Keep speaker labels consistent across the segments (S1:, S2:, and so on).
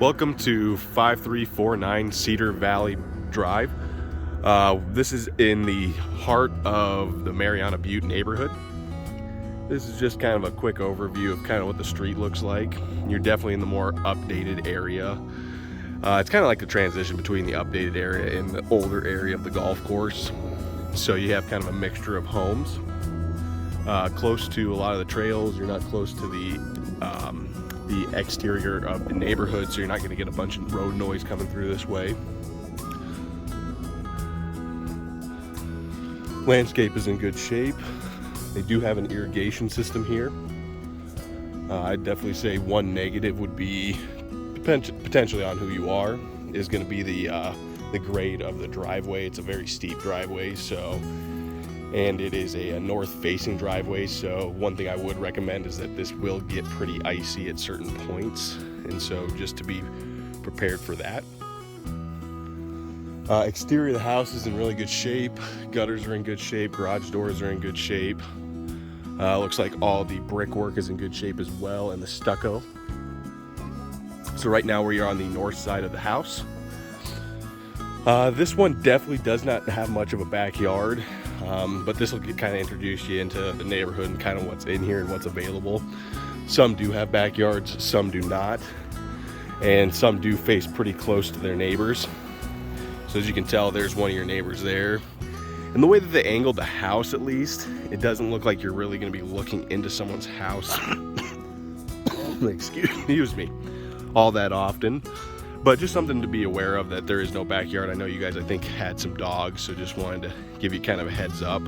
S1: Welcome to 5349 Cedar Valley Drive. This is in the heart of the Mariana Butte neighborhood. This is just kind of a quick overview of kind of what the street looks like. You're definitely in the more updated area. It's kind of like the transition between the updated area and the older area of the golf course. So you have kind of a mixture of homes. Close to a lot of the trails. You're not close to the exterior of the neighborhood, so you're not going to get a bunch of road noise coming through this way. Landscape is in good shape. They do have an irrigation system here. I'd definitely say one negative would be potentially on who you are is going to be the grade of the driveway. It's a very steep driveway, and it is a north-facing driveway, so one thing I would recommend is that this will get pretty icy at certain points, and so just to be prepared for that. Exterior of the house is in really good shape. Gutters are in good shape. Garage doors are in good shape. Looks like all the brickwork is in good shape as well, and the stucco. So right now we are on the north side of the house. This one definitely does not have much of a backyard. But this will kind of introduce you into the neighborhood and kind of what's in here and what's available. Some do have backyards, some do not, and some do face pretty close to their neighbors. So as you can tell, there's one of your neighbors there. And the way that they angled the house, at least, it doesn't look like you're really going to be looking into someone's house excuse me, all that often. But just something to be aware of, that there is no backyard. I know you guys, I think, had some dogs, so just wanted to give you kind of a heads up.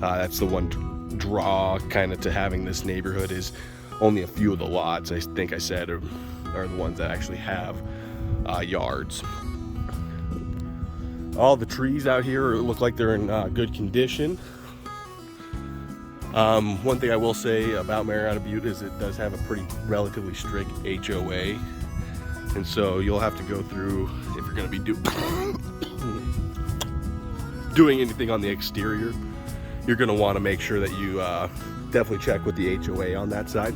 S1: That's the one draw kind of to having this neighborhood, is only a few of the lots, I think I said, are the ones that actually have yards. All the trees out here look like they're in good condition. One thing I will say about Mariana Butte is it does have a pretty relatively strict HOA. And so you'll have to go through, if you're going to be doing anything on the exterior, you're going to want to make sure that you definitely check with the HOA on that side.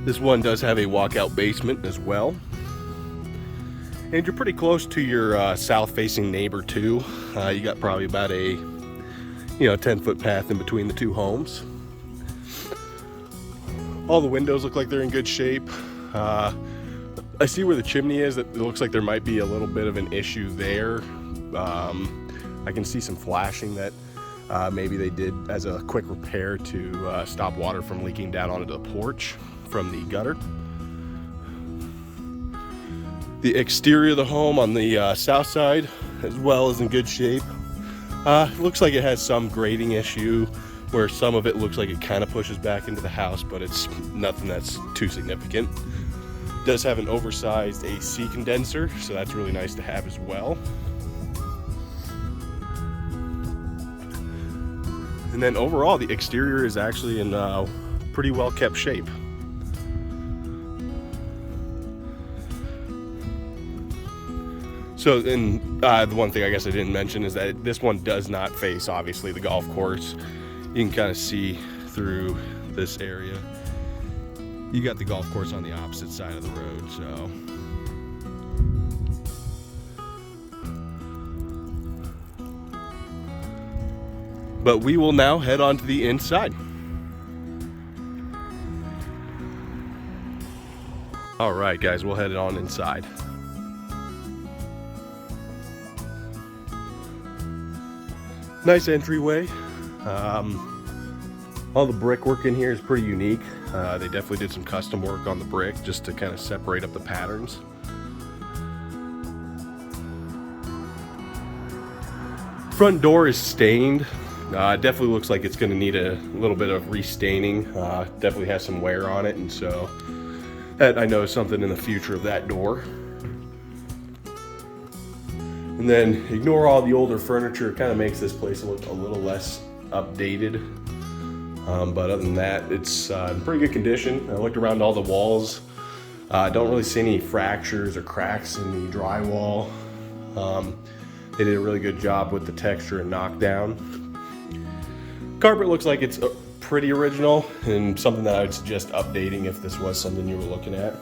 S1: This one does have a walkout basement as well. And you're pretty close to your south-facing neighbor too. You got probably about a 10-foot path in between the two homes. All the windows look like they're in good shape. I see where the chimney is. It looks like there might be a little bit of an issue there. I can see some flashing that maybe they did as a quick repair to stop water from leaking down onto the porch from the gutter. The exterior of the home on the south side as well is in good shape. Looks like it has some grading issue where some of it looks like it kind of pushes back into the house, but it's nothing that's too significant. Does have an oversized AC condenser, so that's really nice to have as well. And then overall, the exterior is actually in pretty well kept shape. So, and the one thing I guess I didn't mention is that this one does not face, obviously, the golf course. You can kind of see through this area. You got the golf course on the opposite side of the road, so. But we will now head on to the inside. All right, guys, we'll head on inside. Nice entryway. All the brickwork in here is pretty unique. They definitely did some custom work on the brick just to kind of separate up the patterns. Front door is stained. Definitely looks like it's going to need a little bit of restaining. Definitely has some wear on it, and so that I know is something in the future of that door. And then ignore all the older furniture. It kind of makes this place look a little less updated. But other than that, it's in pretty good condition. I looked around all the walls. Don't really see any fractures or cracks in the drywall. They did a really good job with the texture and knockdown. Carpet looks like it's pretty original and something that I would suggest updating if this was something you were looking at.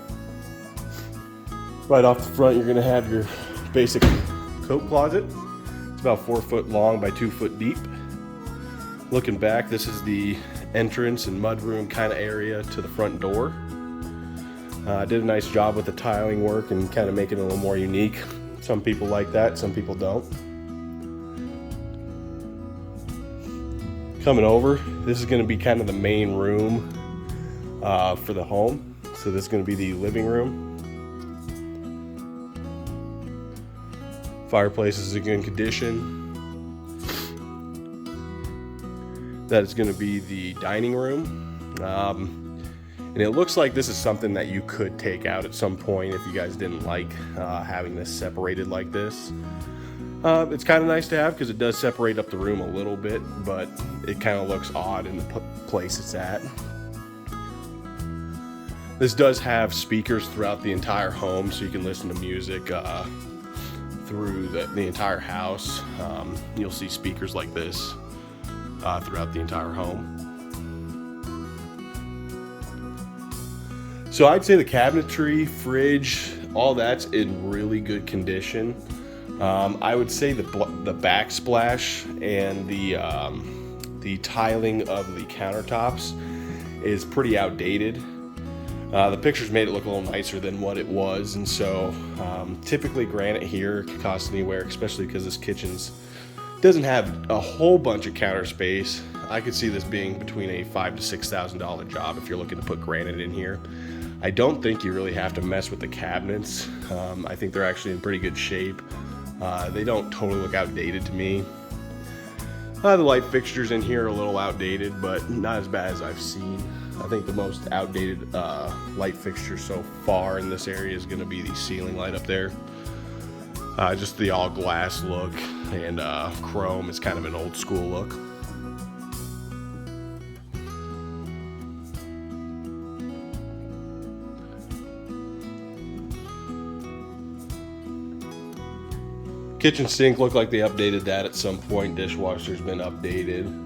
S1: Right off the front, you're gonna have your basic coat closet. It's about 4 foot long by 2 foot deep. Looking back, this is the entrance and mudroom kind of area to the front door. Did a nice job with the tiling work and kind of making it a little more unique. Some people like that, some people don't. Coming over, this is going to be kind of the main room for the home. So this is going to be the living room. Fireplace is in good condition. That is going to be the dining room. And it looks like this is something that you could take out at some point if you guys didn't like having this separated like this. It's kind of nice to have because it does separate up the room a little bit, but it kind of looks odd in the place it's at. This does have speakers throughout the entire home, so you can listen to music through the entire house. You'll see speakers like this throughout the entire home. So I'd say the cabinetry, fridge, all that's in really good condition. I would say the backsplash and the tiling of the countertops is pretty outdated. The pictures made it look a little nicer than what it was, and so typically granite here can cost anywhere, especially because this kitchen's doesn't have a whole bunch of counter space. I could see this being between a $5,000 to $6,000 job if you're looking to put granite in here. I don't think you really have to mess with the cabinets. I think they're actually in pretty good shape. They don't totally look outdated to me. The light fixtures in here are a little outdated, but not as bad as I've seen. I think the most outdated light fixture so far in this area is going to be the ceiling light up there. Just the all glass look, and chrome is kind of an old school look. Kitchen sink looked like they updated that at some point. Dishwasher's been updated.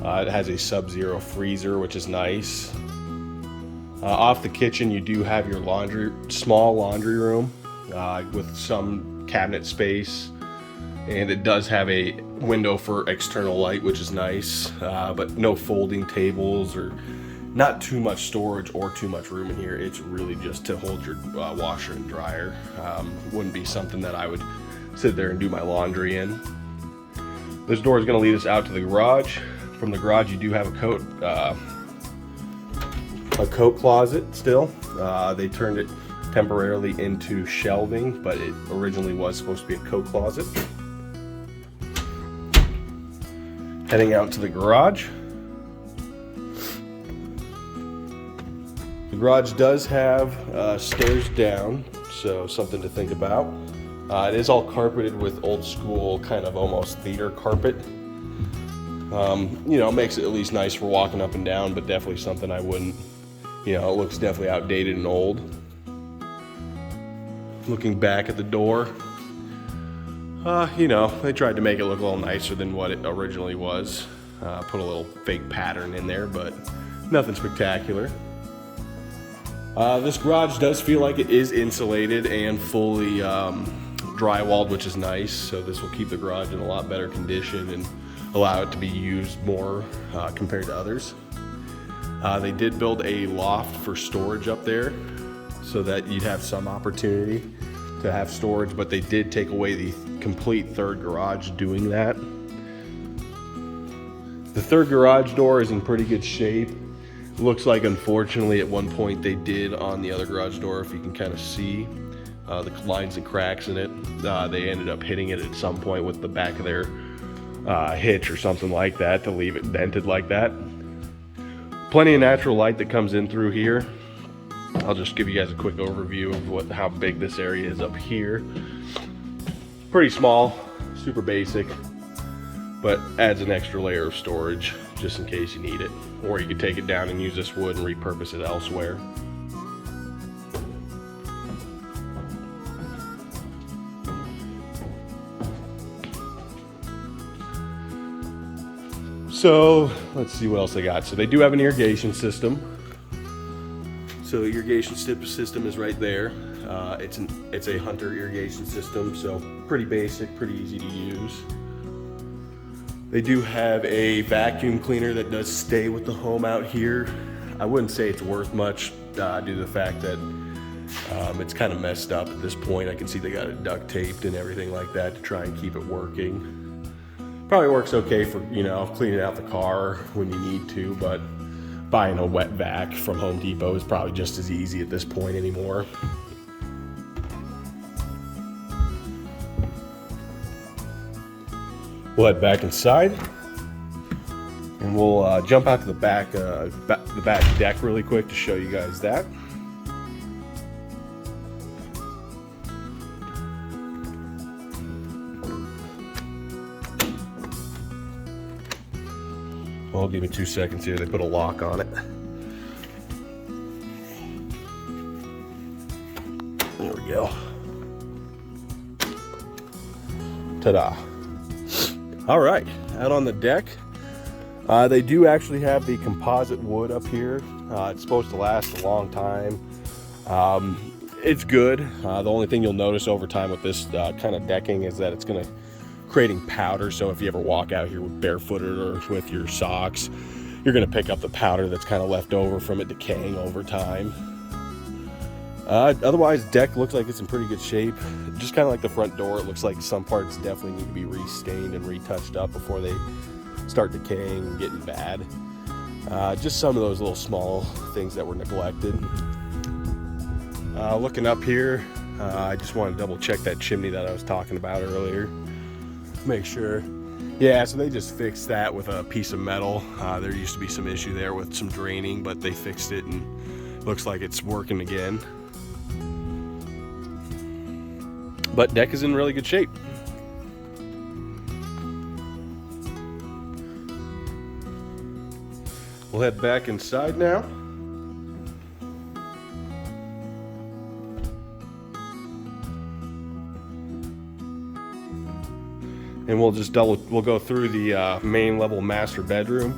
S1: It has a Sub-Zero freezer, which is nice. Off the kitchen, you do have your small laundry room with some cabinet space, and it does have a window for external light, which is nice, but no folding tables or not too much storage or too much room in here. It's really just to hold your washer and dryer. Wouldn't be something that I would sit there and do my laundry in. This door is going to lead us out to the garage. From the garage, you do have a coat closet still. They turned it temporarily into shelving, but it originally was supposed to be a coat closet. Heading out to the garage. The garage does have stairs down, so something to think about. It is all carpeted with old school, kind of almost theater carpet. You know, makes it at least nice for walking up and down, but definitely something I wouldn't, you know, it looks definitely outdated and old. Looking back at the door, you know, they tried to make it look a little nicer than what it originally was. Put a little fake pattern in there, but nothing spectacular. This garage does feel like it is insulated and fully drywalled, which is nice. So this will keep the garage in a lot better condition and allow it to be used more compared to others. They did build a loft for storage up there so that you'd have some opportunity to have storage, but they did take away the complete third garage doing that. The third garage door is in pretty good shape. Looks like, unfortunately, at one point they did on the other garage door, if you can kind of see the lines and cracks in it. They ended up hitting it at some point with the back of their hitch or something like that to leave it dented like that. Plenty of natural light that comes in through here. I'll just give you guys a quick overview of how big this area is up here. Pretty small, super basic, but adds an extra layer of storage just in case you need it. Or you could take it down and use this wood and repurpose it elsewhere. So let's see what else they got. So they do have an irrigation system. So the irrigation system is right there. It's a Hunter irrigation system, so pretty basic, pretty easy to use. They do have a vacuum cleaner that does stay with the home out here. I wouldn't say it's worth much due to the fact that it's kind of messed up at this point. I can see they got it duct taped and everything like that to try and keep it working. Probably works okay for, you know, cleaning out the car when you need to, but buying a wet vac from Home Depot is probably just as easy at this point anymore. We'll head back inside, and we'll jump out to the back deck really quick to show you guys that. Well, give me 2 seconds here. They put a lock on it. There we go. Ta-da. All right, out on the deck, they do actually have the composite wood up here. It's supposed to last a long time. It's good. The only thing you'll notice over time with this kind of decking is that it's gonna creating powder. So if you ever walk out here with barefooted or with your socks, you're gonna pick up the powder that's kind of left over from it decaying over time. Otherwise, deck looks like it's in pretty good shape. Just kind of like the front door, it looks like some parts definitely need to be re-stained and retouched up before they start decaying and getting bad. Just some of those little small things that were neglected. Looking up here, I just want to double check that chimney that I was talking about earlier. Make sure. Yeah, so they just fixed that with a piece of metal. There used to be some issue there with some draining, but they fixed it and looks like it's working again. But deck is in really good shape. We'll head back inside now. And we'll go through the main level master bedroom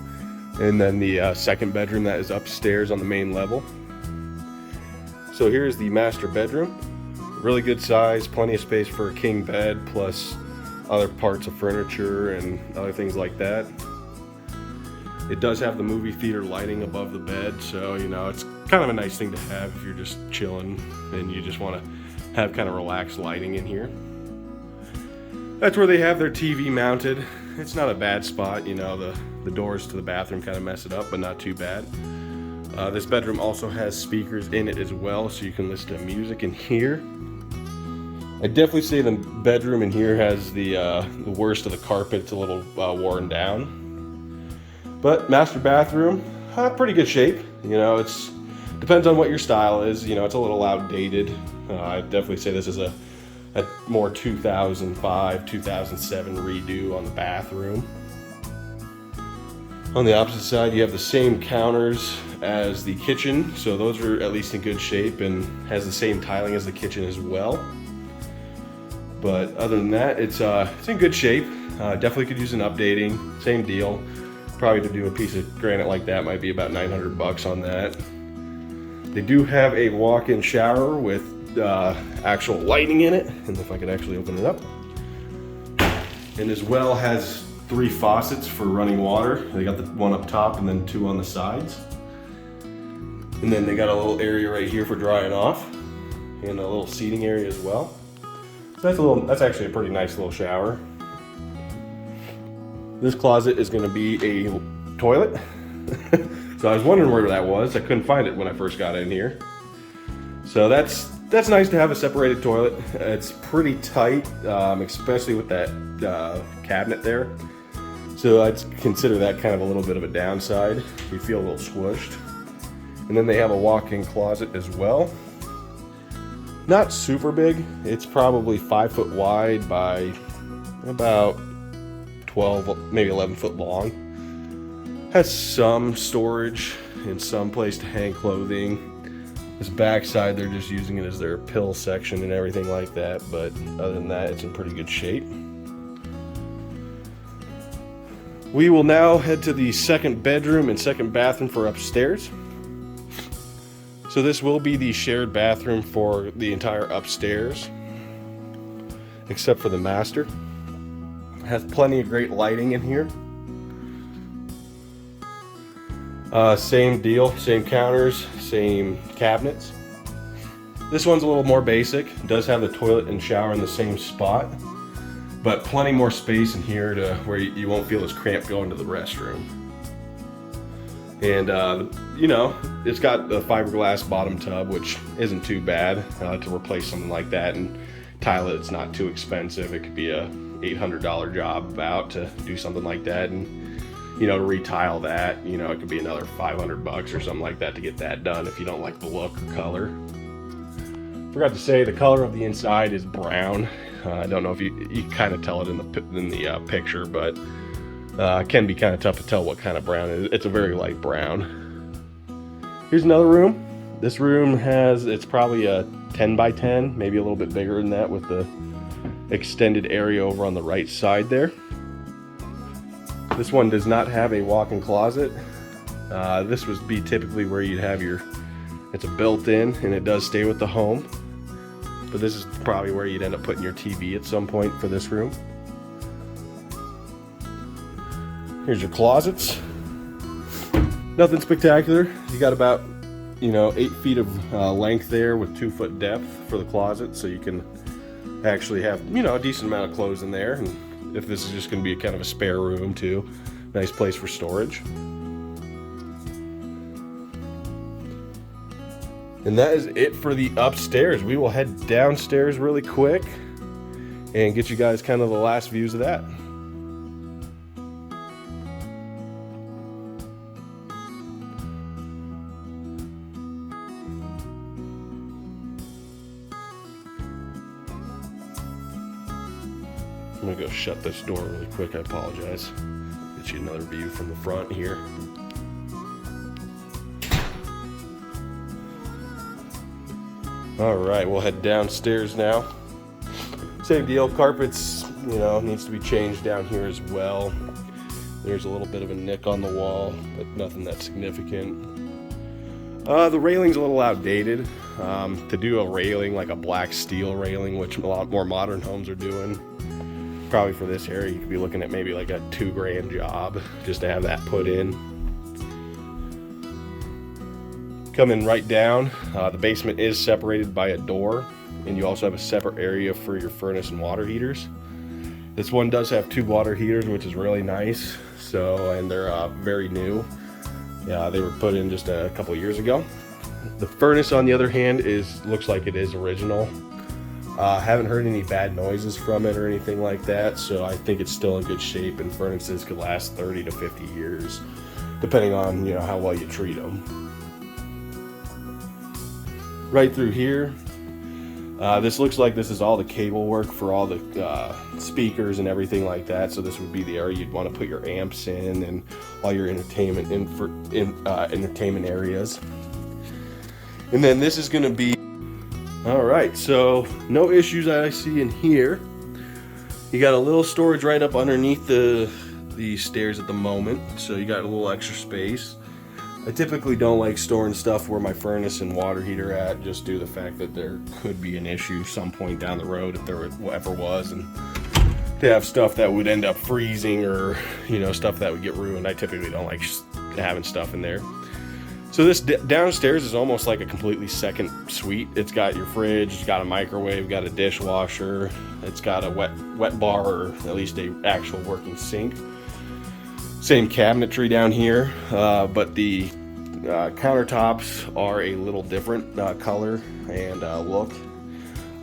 S1: and then the second bedroom that is upstairs on the main level. So here's the master bedroom. Really good size, plenty of space for a king bed, plus other parts of furniture and other things like that. It does have the movie theater lighting above the bed, so you know it's kind of a nice thing to have if you're just chilling and you just want to have kind of relaxed lighting in here. That's where they have their TV mounted. It's not a bad spot, you know, the doors to the bathroom kind of mess it up, but not too bad. This bedroom also has speakers in it as well, so you can listen to music in here. I definitely say the bedroom in here has the worst of the carpet. It's a little worn down. But master bathroom, pretty good shape. You know, it's depends on what your style is. You know, it's a little outdated. I'd definitely say this is a more 2005, 2007 redo on the bathroom. On the opposite side, you have the same counters as the kitchen, so those are at least in good shape and has the same tiling as the kitchen as well. But other than that, it's in good shape. Definitely could use an updating. Same deal. Probably to do a piece of granite like that might be about 900 bucks on that. They do have a walk-in shower with actual lighting in it, and if I could actually open it up. And as well has 3 faucets for running water. They got the one up top and then 2 on the sides. And then they got a little area right here for drying off, and a little seating area as well. So that's actually a pretty nice little shower. This closet is going to be a toilet. So I was wondering where that was. I couldn't find it when I first got in here. So that's nice to have a separated toilet. It's pretty tight, especially with that cabinet there. So I'd consider that kind of a little bit of a downside. You feel a little squished. And then they have a walk-in closet as well. Not super big. It's probably 5 foot wide by about 12, maybe 11 foot long. Has some storage and some place to hang clothing. This back side, they're just using it as their pill section and everything like that. But other than that, it's in pretty good shape. We will now head to the second bedroom and second bathroom for upstairs. So this will be the shared bathroom for the entire upstairs, except for the master. It has plenty of great lighting in here. Same deal, same counters, same cabinets. This one's a little more basic. It does have the toilet and shower in the same spot, but plenty more space in here to where you won't feel as cramped going to the restroom. And you know, it's got the fiberglass bottom tub, which isn't too bad to replace something like that. And tile it's not too expensive. It could be a $800 job about to do something like that. And you know, to retile that, you know, it could be another $500 or something like that to get that done if you don't like the look or color. Forgot to say the color of the inside is brown. I don't know if you kind of tell it in the picture, but it can be kind of tough to tell what kind of brown it is. It's a very light brown. Here's another room. This room it's probably a 10 by 10, maybe a little bit bigger than that, with the extended area over on the right side there. This one does not have a walk-in closet. This would be typically where you'd have it's a built-in, and it does stay with the home. But this is probably where you'd end up putting your TV at some point for this room. Here's your closets. Nothing spectacular. You got about, you know, 8 feet of length there with 2 foot depth for the closet, so you can actually have, you know, a decent amount of clothes in there. And if this is just going to be kind of a spare room too, nice place for storage. And that is it for the upstairs. We will head downstairs really quick and get you guys kind of the last views of that. I'm gonna go shut this door really quick. I apologize. Get you another view from the front here. All right, we'll head downstairs now. Same deal, carpets, you know, needs to be changed down here as well. There's a little bit of a nick on the wall, but nothing that significant. The railing's a little outdated. To do a railing, like a black steel railing, which a lot more modern homes are doing, probably for this area, you could be looking at maybe like a $2,000 job just to have that put in. Coming right down, the basement is separated by a door, and you also have a separate area for your furnace and water heaters. This one does have 2 water heaters, which is really nice. And they're very new. They were put in just a couple years ago. The furnace, on the other hand, looks like it is original. Haven't heard any bad noises from it or anything like that, so I think it's still in good shape, and furnaces could last 30 to 50 years, depending on, you know, how well you treat them. Right through here, this looks like this is all the cable work for all the speakers and everything like that. So this would be the area you'd want to put your amps in and all your entertainment entertainment areas. And then this is going to be all right. So no issues that I see in here. You got a little storage right up underneath the stairs at the moment, so you got a little extra space. I typically don't like storing stuff where my furnace and water heater are at, just due to the fact that there could be an issue some point down the road if there ever was, and to have stuff that would end up freezing or, you know, stuff that would get ruined. I typically don't like having stuff in there. So this downstairs is almost like a completely second suite. It's got your fridge, it's got a microwave, got a dishwasher, it's got a wet bar, or at least a actual working sink. Same cabinetry down here, but the countertops are a little different color and look.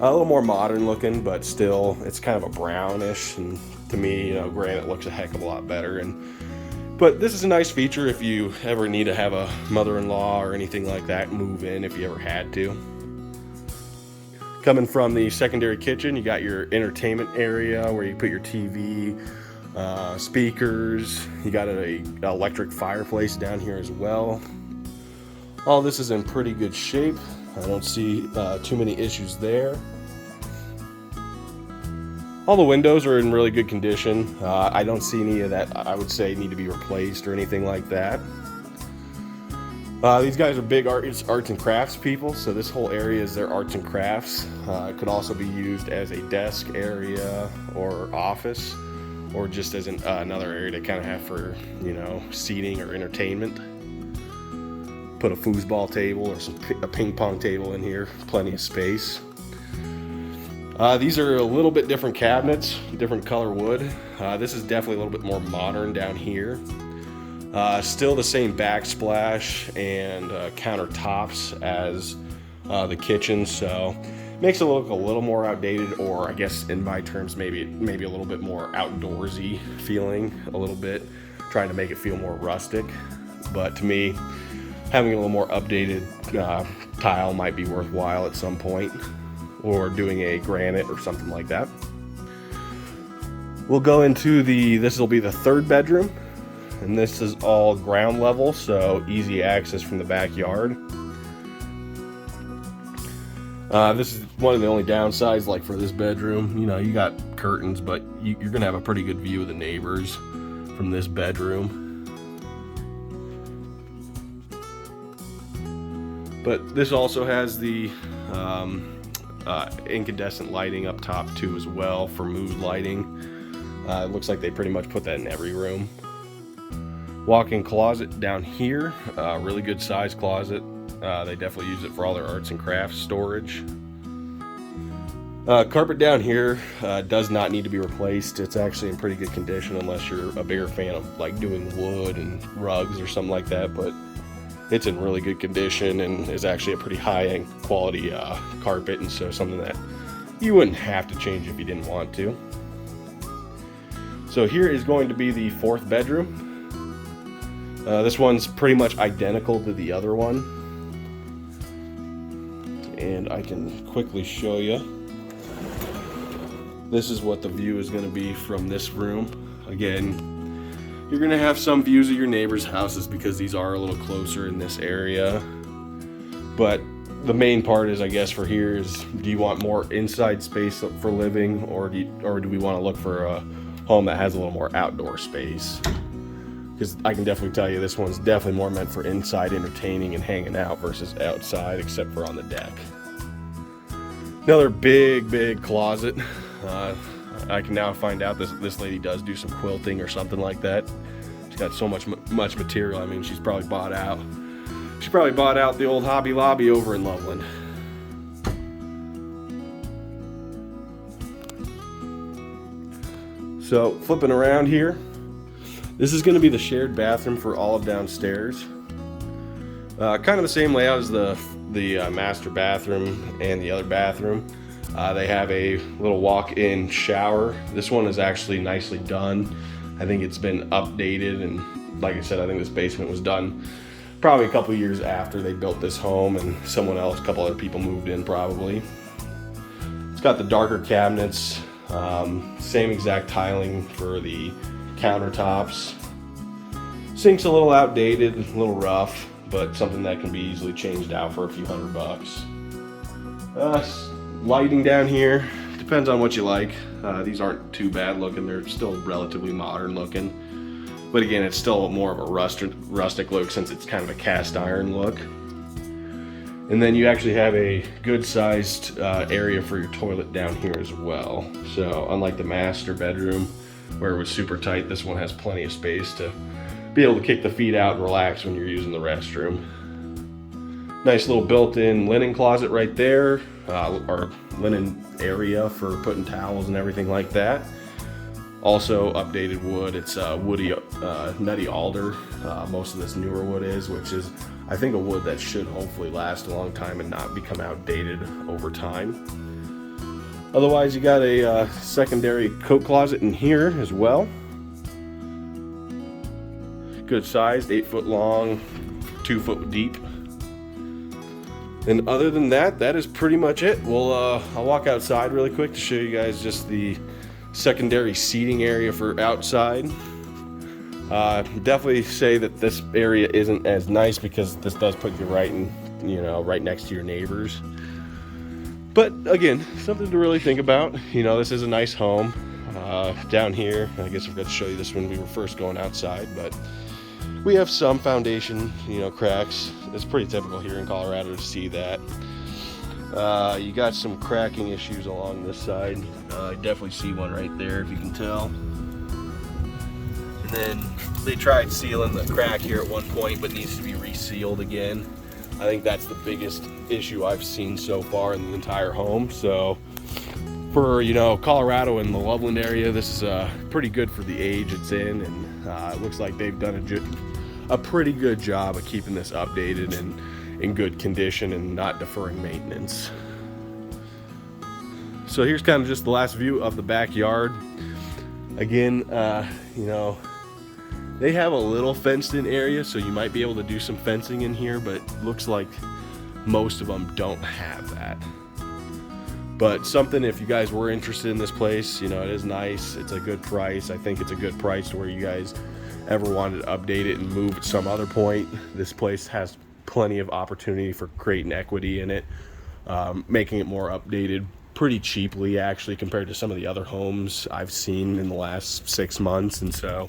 S1: A little more modern looking, but still, it's kind of a brownish, and to me, you know, granite looks a heck of a lot better. But this is a nice feature if you ever need to have a mother-in-law or anything like that move in, if you ever had to. Coming from the secondary kitchen, you got your entertainment area where you put your TV, speakers. You got an electric fireplace down here as well. All this is in pretty good shape. I don't see too many issues there. All the windows are in really good condition. I don't see any of that I would say need to be replaced or anything like that. These guys are big arts and crafts people, so this whole area is their arts and crafts. It could also be used as a desk area or office, or just as another area to kind of have for, you know, seating or entertainment. Put a foosball table or a ping pong table in here, plenty of space. These are a little bit different cabinets, different color wood. This is definitely a little bit more modern down here. Still the same backsplash and countertops as the kitchen, so makes it look a little more outdated, or I guess in my terms maybe a little bit more outdoorsy feeling, a little bit, trying to make it feel more rustic. But to me, having a little more updated tile might be worthwhile at some point, or doing a granite or something like that. We'll go into this will be the third bedroom, and this is all ground level, so easy access from the backyard. This is one of the only downsides, like for this bedroom, you know, you got curtains, but you're gonna have a pretty good view of the neighbors from this bedroom. But this also has the incandescent lighting up top too as well for mood lighting. It looks like they pretty much put that in every room. Walk-in closet down here, really good size closet. They definitely use it for all their arts and crafts storage. Carpet down here does not need to be replaced. It's actually in pretty good condition, unless you're a bigger fan of like doing wood and rugs or something like that, but it's in really good condition and is actually a pretty high-end quality carpet, and so something that you wouldn't have to change if you didn't want to. So here is going to be the fourth bedroom. This one's pretty much identical to the other one, and I can quickly show you. This is what the view is going to be from this room. Again, you're going to have some views of your neighbors' houses because these are a little closer in this area, but the main part is, I guess, for here is, do you want more inside space for living, or do we want to look for a home that has a little more outdoor space? Because I can definitely tell you this one's definitely more meant for inside entertaining and hanging out versus outside, except for on the deck. Another big closet. I can now find out this lady does do some quilting or something like that. She's got so much material. I mean, she's probably bought out the old Hobby Lobby over in Loveland. So flipping around here, this is going to be the shared bathroom for all of downstairs. Kind of the same layout as the master bathroom and the other bathroom. They have a little walk-in shower. This one is actually nicely done. I think it's been updated, and like I said, I think this basement was done probably a couple years after they built this home, and a couple other people moved in probably. It's got the darker cabinets, same exact tiling for the countertops. Sink's a little outdated, a little rough, but something that can be easily changed out for a few $100. Lighting down here, depends on what you like. These aren't too bad looking, they're still relatively modern looking. But again, it's still more of a rustic look since it's kind of a cast iron look. And then you actually have a good sized area for your toilet down here as well. So unlike the master bedroom where it was super tight, this one has plenty of space to be able to kick the feet out and relax when you're using the restroom. Nice little built-in linen closet right there, or linen area for putting towels and everything like that. Also updated wood. It's woody, nutty alder. Most of this newer wood is, which is, I think, a wood that should hopefully last a long time and not become outdated over time. Otherwise, you got a secondary coat closet in here as well. Good sized, 8 foot long, 2 foot deep. And other than that, that is pretty much it. I'll walk outside really quick to show you guys just the secondary seating area for outside. Definitely say that this area isn't as nice because this does put you right next to your neighbors. But again, something to really think about. This is a nice home down here. I guess I forgot to show you this when we were first going outside, but We have some foundation, cracks. It's pretty typical here in Colorado to see that. You got some cracking issues along this side. I definitely see one right there, if you can tell. And then they tried sealing the crack here at one point, but needs to be resealed again. I think that's the biggest issue I've seen so far in the entire home. So for Colorado and the Loveland area, this is pretty good for the age it's in, and it looks like they've done a pretty good job of keeping this updated and in good condition and not deferring maintenance. So here's kind of just the last view of the backyard. Again, they have a little fenced in area, so you might be able to do some fencing in here, but it looks like most of them don't have that. But something, if you guys were interested in this place, it is nice. It's a good price. I think it's a good price to where you guys ever wanted to update it and move at some other point. This place has plenty of opportunity for creating equity in it, making it more updated pretty cheaply, actually, compared to some of the other homes I've seen in the last 6 months. And so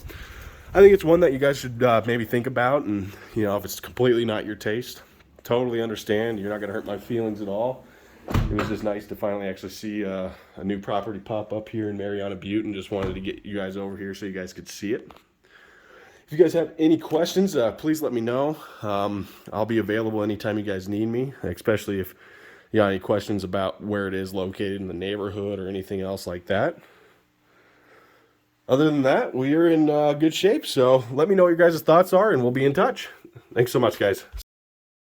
S1: I think it's one that you guys should maybe think about. And if it's completely not your taste, totally understand. You're not going to hurt my feelings at all. It was just nice to finally actually see a new property pop up here in Mariana Butte, and just wanted to get you guys over here so you guys could see it. If you guys have any questions, please let me know. I'll be available anytime you guys need me, especially if you got any questions about where it is located in the neighborhood or anything else like that. Other than that, we are in good shape, so let me know what your guys' thoughts are, and we'll be in touch. Thanks so much, guys.